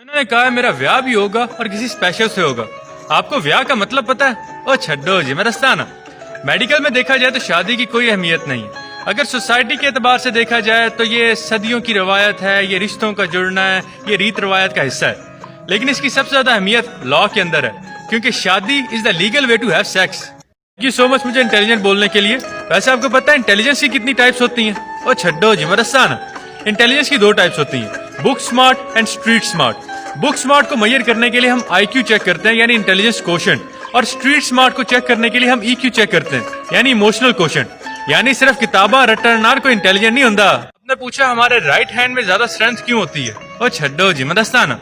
उन्होंने कहा मेरा ब्याह भी होगा और किसी स्पेशल से होगा। आपको ब्याह का मतलब पता है? ओ छड्डो जी, मैं रस्ताना। मेडिकल में देखा जाए तो शादी की कोई अहमियत नहीं है। अगर सोसाइटी के एतबार से देखा जाए तो ये सदियों की रवायत है, ये रिश्तों का जुड़ना है, ये रीत रवायत का हिस्सा है। लेकिन इसकी सबसे ज्यादा अहमियत लॉ के अंदर है, क्योंकि शादी is the legal way to have sex. Thank you so much मुझे इंटेलिजेंट बोलने के लिए। वैसे आपको पता है इंटेलिजेंस की कितनी टाइप्स होती हैं? ओ छड्डो जी, मैं रस्ताना। इंटेलिजेंस की 2 टाइप्स होती हैं, book smart and street smart. Book smart को मेजर करने के लिए हम IQ चेक करते हैं, यानी इंटेलिजेंस कोशेंट, और स्ट्रीट स्मार्ट को चेक करने के लिए हम EQ चेक करते हैं, यानी इमोशनल कोशेंट। यानी सिर्फ किताबा रटनार को इंटेलिजेंट नहीं होता। आपने पूछा हमारे राइट हैंड में ज्यादा स्ट्रेंथ क्यों होती है? ओ छड्डो जी, मैं दस्ताना।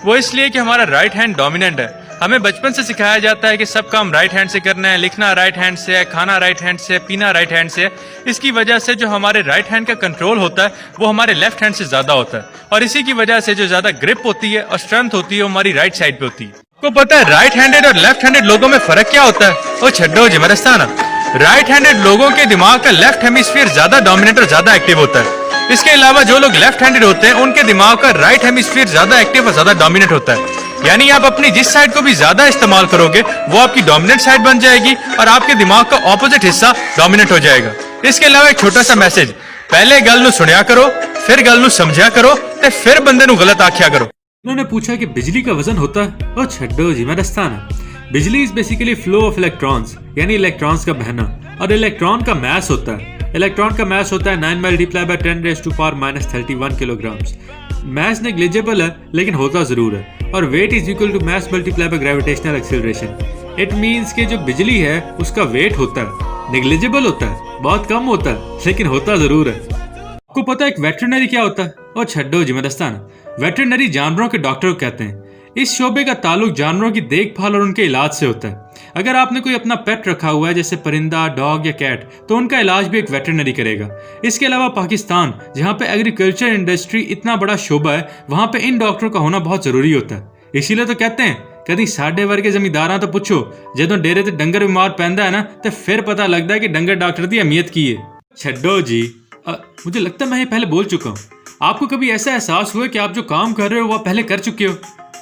वो इसलिए कि हमारा राइट हैंड डोमिनेंट है। हमें बचपन से सिखाया जाता है कि सब काम राइट हैंड से करना है, लिखना राइट हैंड से है, खाना राइट हैंड से, पीना राइट हैंड से है। इसकी वजह से जो हमारे राइट हैंड का कंट्रोल होता है वो हमारे लेफ्ट हैंड से ज्यादा होता है, और इसी की वजह से जो ज्यादा ग्रिप होती है और स्ट्रेंथ होती है वो हमारी राइट साइड पे होती है। आपको पता है राइट हैंडेड और लेफ्ट हैंडेड लोगों में फर्क क्या होता है? ओ छड्डो जी, मैं दस्ताना। राइट हैंडेड लोगों के दिमाग का लेफ्ट हेमिस्फीयर ज्यादा डोमिनेंट और ज्यादा एक्टिव होता है। इसके अलावा जो लोग लेफ्ट हैंडेड होते हैं उनके दिमाग का राइट हेमिस्फीयर ज्यादा एक्टिव और ज्यादा डोमिनेंट होता है। यानी आप अपनी जिस साइड को भी ज्यादा इस्तेमाल करोगे वो आपकी डोमिनेंट साइड बन जाएगी और आपके दिमाग का ऑपोजिट हिस्सा डोमिनेंट हो जाएगा। इसके अलावा एक छोटा सा मैसेज, पहले गल नू सुनिया करो, फिर गल नू समझा करो, ते फिर बंदे नू गलत आख्या करो। उन्होंने पूछा कि बिजली का वजन होता है? ओ छड्डो जी, मैं दस्ताना। बिजली is basically flow of electrons, यानी इलेक्ट्रॉन्स का बहना, और इलेक्ट्रॉन का मास होता है। इलेक्ट्रॉन का मास होता है 9 multiply by 10⁻⁻31 kilograms. Mass negligible है लेकिन होता जरूर है, और weight is equal to mass multiply by gravitational acceleration. It means कि जो बिजली है उसका वेट होता है, नेग्लिजिबल होता है, बहुत कम होता है, लेकिन होता जरूर है। आपको पता है एक वेटरनरी क्या होता है? और छड्डो जी, मैं दस्ताना। वेटरनरी जानवरों के डॉक्टर को कहते हैं। इस शोबे का ताल्लुक जानवरों की देखभाल और उनके इलाज से होता है। अगर आपने कोई अपना पेट रखा हुआ है जैसे परिंदा, डॉग या कैट, तो उनका इलाज भी एक वेटरनरी करेगा। इसके अलावा पाकिस्तान, जहाँ पे एग्रीकल्चर इंडस्ट्री इतना बड़ा शोबा है, वहाँ पे इन डॉक्टरों का होना बहुत जरूरी होता है। इसीलिए तो कहते हैं कभी साढ़े वर्गे जमींदारां तो पूछो, जदों डेरे ते डंगर बीमार पैंदा है ना, तो फिर पता लगता है कि डंगर डॉक्टर की अहमियत की है। छड्डो जी, मुझे लगता है मैं ये पहले बोल चुका हूँ। आपको कभी ऐसा एहसास हुआ कि आप जो काम कर रहे हो वो पहले कर चुके हो?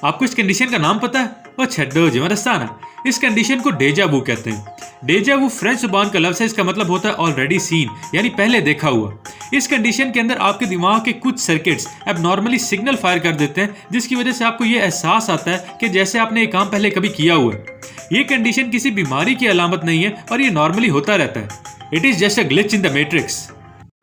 आपको इस कंडीशन का नाम पता है? वो छड्डो जी, मैं दस्ताना। इस कंडीशन को डेजा वू कहते हैं। डेजा वू फ्रेंच जुबान का लफ्ज़ है, इसका मतलब होता है ऑलरेडी सीन, यानी पहले देखा हुआ। इस कंडीशन के अंदर आपके दिमाग के कुछ सर्किट्स एबनॉर्मली सिग्नल फायर कर देते हैं, जिसकी वजह से आपको ये एहसास आता है कि जैसे आपने ये काम पहले कभी किया हुआ है। ये कंडीशन किसी बीमारी की अलामत नहीं है और ये नॉर्मली होता रहता है। It is just a glitch in the matrix.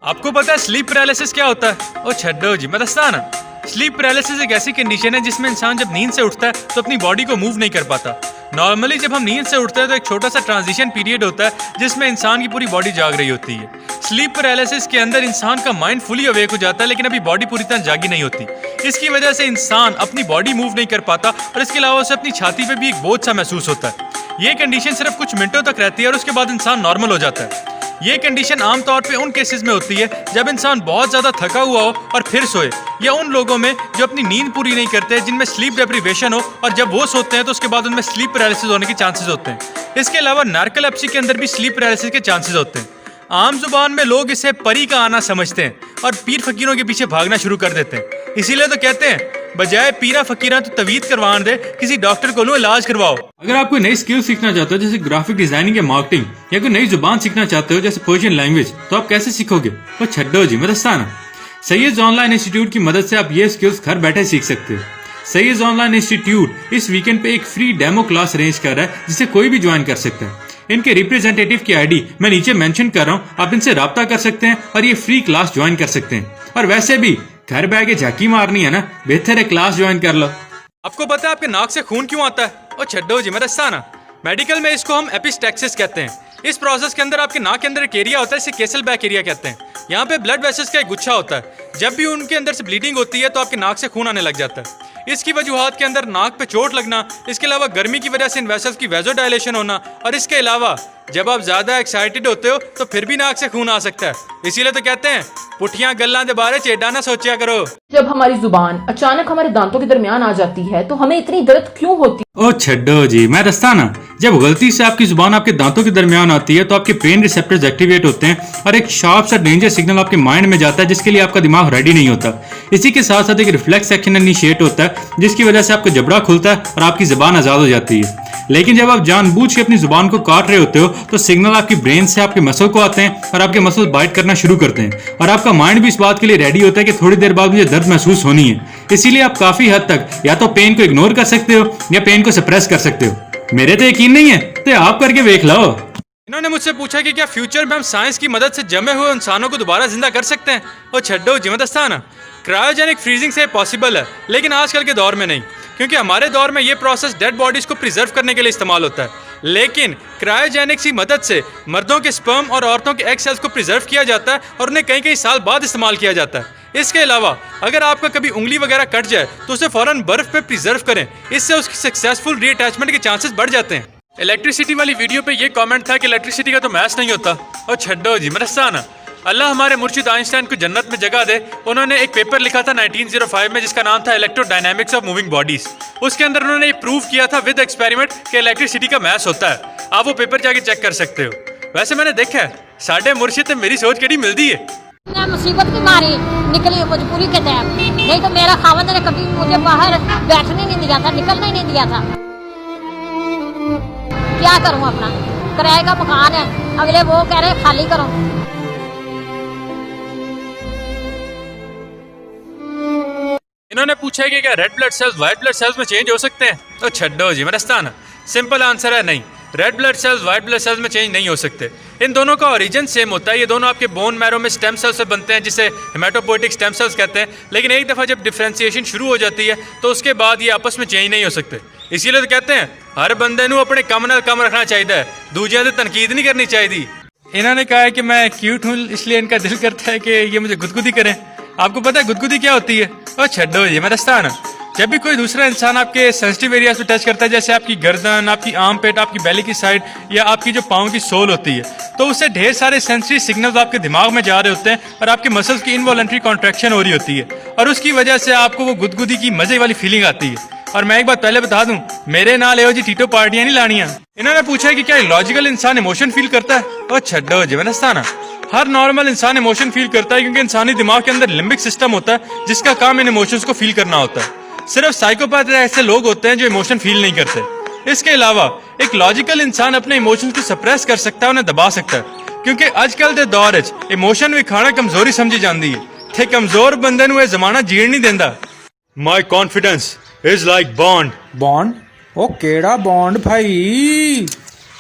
आपको पता है स्लीप पैरालिसिस क्या होता है? ओ छड्डो जी, मैं दस्ताना। स्लीप पैरालिसिस एक ऐसी कंडीशन है जिसमें इंसान जब नींद से उठता है तो अपनी बॉडी को मूव नहीं कर पाता। नॉर्मली जब हम नींद से उठते हैं तो एक छोटा सा ट्रांजिशन पीरियड होता है जिसमें इंसान की पूरी बॉडी जाग रही होती है। स्लीप पैरालिसिस के अंदर इंसान का माइंड फुली अवेक हो जाता है, लेकिन अभी बॉडी पूरी तरह जागी नहीं होती। इसकी वजह से इंसान अपनी बॉडी मूव नहीं कर पाता और इसके अलावा उसे अपनी छाती पे भी एक बोझ सा महसूस होता है। ये कंडीशन सिर्फ कुछ मिनटों तक रहती है और उसके बाद इंसान नॉर्मल हो जाता है। ये कंडीशन आमतौर पे उन केसेस में होती है जब इंसान बहुत ज्यादा थका हुआ हो और फिर सोए, या उन लोगों में जो अपनी नींद पूरी नहीं करते, जिनमें स्लीप डेप्रिवेशन हो, और जब वो सोते हैं तो उसके बाद उनमें स्लीप पैरालिसिस होने के चांसेस होते हैं। इसके अलावा नार्कोलेप्सी के अंदर भी स्लीप पैरालिसिस के चांसेस होते हैं। आम जुबान में लोग इसे परी का आना समझते हैं और पीर फकीरों के पीछे भागना शुरू कर देते हैं। इसीलिए तो कहते हैं बजाय पीरा फकीरा तो तवीत करवान दे, किसी डॉक्टर को लो इलाज करवाओ। अगर आप कोई नई स्किल सीखना चाहते हो जैसे ग्राफिक डिजाइनिंग या मार्केटिंग, या कोई नई जुबान सीखना चाहते हो जैसे पर्शियन लैंग्वेज, तो आप कैसे सीखोगे? वो छड्डो जी, मैं दस्ताना। सैयद ऑनलाइन इंस्टीट्यूट की मदद से आप ये स्किल्स घर बैठे सीख सकते हो। सैयद ऑनलाइन इंस्टीट्यूट इस वीकेंड पे एक फ्री डेमो क्लास अरेंज कर रहा है जिसे कोई भी ज्वाइन कर सकता है। इनके रिप्रेजेंटेटिव की आईडी मैं नीचे मेंशन कर रहा हूँ, आप इनसे राब्ता कर सकते हैं और ये फ्री क्लास ज्वाइन कर सकते हैं। और वैसे भी घर बैठ के झाकी मारनी है ना, बेहतर है क्लास ज्वाइन कर लो। आपको पता है आपके नाक से खून क्यों आता है? ओ छड्डो जी, मैं दस्ताना। मेडिकल में इसको हम एपिस्टैक्सिस कहते हैं। इस प्रोसेस के अंदर आपके नाक के अंदर एक एरिया होता है, इसे केसलबैक एरिया कहते हैं। यहाँ पे ब्लड वेसल्स का एक गुच्छा होता है। जब भी उनके अंदर से ब्लीडिंग होती है तो आपके नाक से खून आने लग जाता है। इसकी वजूहात के अंदर नाक पे चोट लगना, इसके अलावा गर्मी की वजह से इन वेसल्स की वेजोडायलेशन होना, और इसके अलावा जब आप ज्यादा एक्साइटेड होते हो तो फिर भी नाक से खून आ सकता है। इसीलिए तो कहते हैं पुठियां गल्लां दे बारे चेडा ना सोचा करो। जब हमारी जुबान अचानक हमारे दांतों के दरमियान आ जाती है तो हमें इतनी दर्द क्यों होती ओ छड्डो जी, मैं दस्ताना। जब गलती से आपकी जुबान आपके दांतों के दरमियान आती है तो आपके पेन रिसेप्टर्स एक्टिवेट होते हैं और एक शार्प सा डेंजर सिग्नल आपके माइंड में जाता है जिसके लिए आपका दिमाग रेडी नहीं होता। इसी के साथ साथ एक रिफ्लेक्स एक्शन इनिशिएट होता है जिसकी वजह से आपका जबड़ा खुलता है और आपकी जुबान आजाद हो जाती है। लेकिन जब आप जानबूझ के अपनी जुबान को काट रहे होते हो तो सिग्नल आपकी ब्रेन से आपके मसल को आते हैं और आपके मसल बाइट करना शुरू करते हैं और आपका माइंड भी इस बात के लिए रेडी होता है कि थोड़ी देर बाद मुझे दर्द महसूस होनी है। इसीलिए आप काफी हद तक या तो पेन को इग्नोर कर सकते हो या पेन को सप्रेस कर सकते हो। मेरे तो यकीन नहीं है तो आप करके देख लो। इन्होंने मुझसे पूछा कि क्या फ्यूचर में हम साइंस की मदद से जमे हुए इंसानों को दोबारा जिंदा कर सकते हैं। और छड्डो जिमदस्ताना, क्रायोजेनिक फ्रीजिंग से पॉसिबल है लेकिन आजकल के दौर में नहीं, क्योंकि हमारे दौर में ये प्रोसेस डेड बॉडीज को प्रिजर्व करने के लिए इस्तेमाल होता है। लेकिन क्रायोजेनिक्स की मदद से मर्दों के स्पर्म और औरतों के एग सेल्स को प्रिजर्व किया जाता है और उन्हें कई कई साल बाद इस्तेमाल किया जाता है। इसके अलावा अगर आपका कभी उंगली वगैरह कट जाए तो उसे फौरन बर्फ पे प्रिजर्व करें, इससे उसकी सक्सेसफुल रीअटैचमेंट के चांसेस बढ़ जाते हैं। इलेक्ट्रिसिटी वाली वीडियो पे ये कमेंट था कि इलेक्ट्रिसिटी का तो मैच नहीं होता। और छड्डो जी मरस्ताना, अल्लाह हमारे मुर्शिद आइंस्टाइन को जन्नत में जगह दे। उन्होंने एक पेपर लिखा था 1905 में जिसका नाम था इलेक्ट्रोडायनामिक्स ऑफ मूविंग बॉडीज। उसके अंदर उन्होंने ये प्रूव किया था विद एक्सपेरिमेंट कि इलेक्ट्रिसिटी का मैच होता है। आप वो पेपर जाके चेक कर सकते हो। वैसे मैंने देखा है साढ़े मुर्शिद से मेरी सोच केड़ी मिलती है। मैं मुसीबत की मारी निकली मजबूरी के तहत, नहीं तो मेरा खावंद ने कभी मुझे बाहर बैठने नहीं दिया था, निकलने नहीं दिया था। क्या करूं, अपना किराए का मकान है, अगले वो कह रहे खाली करो। इन्होंने पूछा है कि क्या red blood cells white blood cells में चेंज हो सकते हैं। तो छड्डो जी मरस्ताना, सिंपल आंसर है नहीं। Red blood cells white blood cells में चेंज नहीं हो सकते। इन दोनों का ओरिजिन सेम होता है। ये दोनों आपके बोन मैरो में स्टेम सेल्स से बनते हैं जिसे हेमाटोपोइटिक स्टेम सेल्स कहते हैं। लेकिन एक दफ़ा जब डिफ्रेंसिएशन शुरू हो जाती है तो उसके बाद ये आपस में चेंज नहीं हो सकते। इसीलिए तो कहते हैं हर बंदे नू अपने कम नाल कम रखना चाहिए, दूजिया से तनकीद नहीं करनी चाहिए। इन्होंने कहा है कि मैं क्यूट हूँ इसलिए इनका दिल करता है कि ये मुझे गुदगुदी करें। आपको पता है गुदगुदी क्या होती है? और छड्डो ये मरस्ताना, जब भी कोई दूसरा इंसान आपके सेंसिटिव एरियाज पे टच करता है, जैसे आपकी गर्दन, आपकी आर्म पेट, आपकी बेली की साइड या आपकी जो पाँव की सोल होती है, तो उससे ढेर सारे सेंसरी सिग्नल्स आपके दिमाग में जा रहे होते हैं और आपके मसल्स की इनवॉलंटरी कॉन्ट्रैक्शन हो रही होती है और उसकी वजह से आपको वो गुदगुदी की मजे वाली फीलिंग आती है। और मैं एक बात पहले बता दूं, मेरे नाल एहो जी टीटो पार्टियां नहीं लानियां। इन्होंने पूछा है कि क्या लॉजिकल इंसान इमोशन फील करता है। और छड्डो जीवनस्ताना, हर नॉर्मल इंसान इमोशन फील करता है क्योंकि इंसानी दिमाग के अंदर लिम्बिक सिस्टम होता है जिसका काम इन इमोशंस को फील करना होता है। सिर्फ साइकोपैथ ऐसे लोग होते हैं जो इमोशन फील नहीं करते। इसके अलावा एक लॉजिकल इंसान अपने इमोशंस को सप्रेस कर सकता है, उन्हें दबा सकता है, क्योंकि आजकल के दौर इमोशन भी खाना कमजोरी समझी जाती है ते कमजोर बंदे नूं यह जमाना जीण नहीं देंदा। My confidence is like bond. Bond? ओ केड़ा बॉन्ड भाई?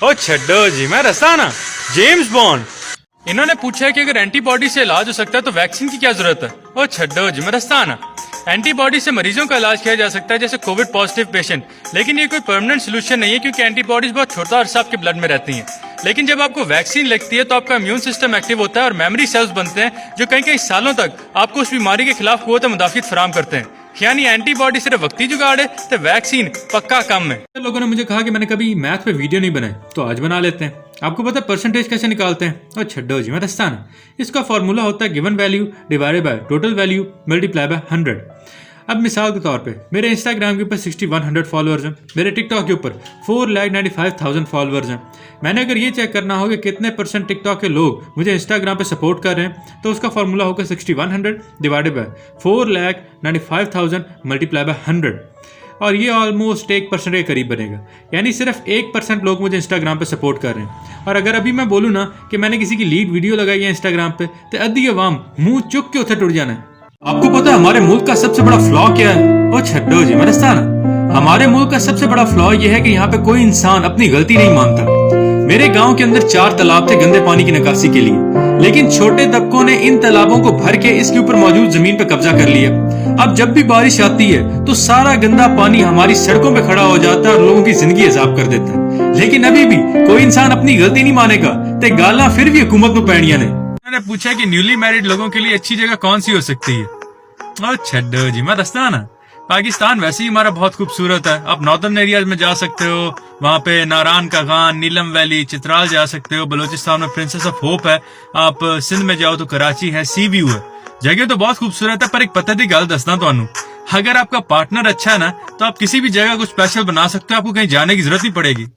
ओ छड्डो जी मैं रसाना, जेम्स बॉन्ड। इन्होंने पूछा है कि अगर एंटीबॉडी से इलाज हो सकता है तो वैक्सीन की क्या जरूरत है। ओ छड्डो जी मैं रस्ताना, एंटीबॉडी से मरीजों का इलाज किया जा सकता है जैसे कोविड पॉजिटिव पेशेंट, लेकिन ये कोई परमानेंट सोल्यूशन नहीं है क्योंकि एंटीबॉडीज बहुत छोटा अरसा आपके ब्लड में रहती हैं। लेकिन जब आपको वैक्सीन लगती है तो आपका इम्यून सिस्टम एक्टिव होता है और मेमोरी सेल्स बनते हैं जो कई कई सालों तक आपको उस बीमारी के खिलाफ कुव्वत मुदाफियत फराहम करते हैं। यानी एंटीबॉडी सिर्फ वक्ती जुगाड़ है तो वैक्सीन पक्का कम है। लोगों ने मुझे कहा कि मैंने कभी मैथ पे वीडियो नहीं बनाई तो आज बना लेते हैं। आपको पता है परसेंटेज कैसे निकालते हैं? और छड्डो जी मैं दस्ताना, इसका फॉर्मूला होता है given value divided by total value multiply by 100। अब मिसाल के तौर पे मेरे इंस्टाग्राम के ऊपर 6100 फॉलोअर्स हैं, मेरे टिकटॉक के ऊपर 4,95,000 फॉलोअर्स हैं। मैंने अगर ये चेक करना हो कि कितने % टिकटॉक के लोग मुझे इंस्टाग्राम पे सपोर्ट कर रहे हैं तो उसका फॉर्मूला होगा 6100 डिवाइडेड बाय 4,95,000 मल्टीप्लाई बाय 100 और ये ऑलमोस्ट 1% के करीब बनेगा। यानी सिर्फ 1% लोग मुझे इंस्टाग्राम पे सपोर्ट कर रहे हैं। और अगर अभी मैं बोलूँ ना कि मैंने किसी की लीड वीडियो लगाई है इंस्टाग्राम पे तो अद्धी अवाम मुंह चुक के उठे टुट जाना है। आपको पता है हमारे मुल्क का सबसे बड़ा फ्लॉ क्या है? ओ छड्डो जी मरस्ताना, हमारे मुल्क का सबसे बड़ा फ्लॉ ये है कि यहाँ पे कोई इंसान अपनी गलती नहीं मानता। मेरे गांव के अंदर 4 तालाब थे गंदे पानी की निकासी के लिए, लेकिन छोटे तबकों ने इन तालाबों को भर के इसके ऊपर मौजूद जमीन पे कब्जा कर लिया। अब जब भी बारिश आती है तो सारा गंदा पानी हमारी सड़कों पे खड़ा हो जाता है और लोगों की जिंदगी अजाब कर देता है। लेकिन अभी भी कोई इंसान अपनी गलती नहीं मानेगा ते गाला फिर भी हुकूमत को पैणियां ने। मैंने पूछा कि न्यूली मैरिड लोगों के लिए अच्छी जगह कौन सी हो सकती है। और छड्डो जी मैं दस्ताना, पाकिस्तान वैसे ही हमारा बहुत खूबसूरत है। आप नॉर्दर्न एरियाज में जा सकते हो, वहाँ पे नारान का गान, नीलम वैली, चित्राल जा सकते हो। बलूचिस्तान में प्रिंसेस ऑफ होप है। आप सिंध में जाओ तो कराची है, सी व्यू है। जगह तो बहुत खूबसूरत है, पर एक पता दी गल दसना तुहानू, अगर आपका पार्टनर अच्छा है ना तो आप किसी भी जगह को स्पेशल बना सकते हो, आपको कहीं जाने की जरूरत नहीं पड़ेगी।